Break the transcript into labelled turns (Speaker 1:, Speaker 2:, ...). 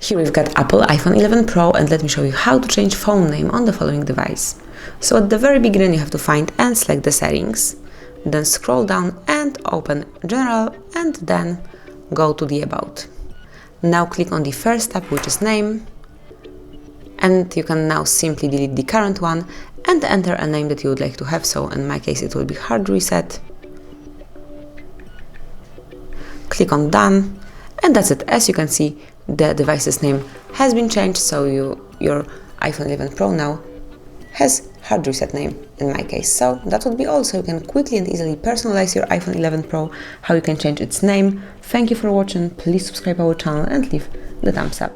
Speaker 1: Here we've got Apple iPhone 11 Pro, and let me show you how to change phone name on the following device. So at the very beginning you have to find and select the settings, then scroll down and open General and then go to the About. Now click on the first tab, which is Name, and you can now simply delete the current one and enter a name that you would like to have. So in my case it will be Hard Reset. Click on Done, and that's it. As you can see, the device's name has been changed, so your iPhone 11 Pro now has Hard Reset name in my case. So that would be all. So you can quickly and easily personalize your iPhone 11 Pro, how you can change its name. Thank you for watching, please subscribe our channel and leave the thumbs up.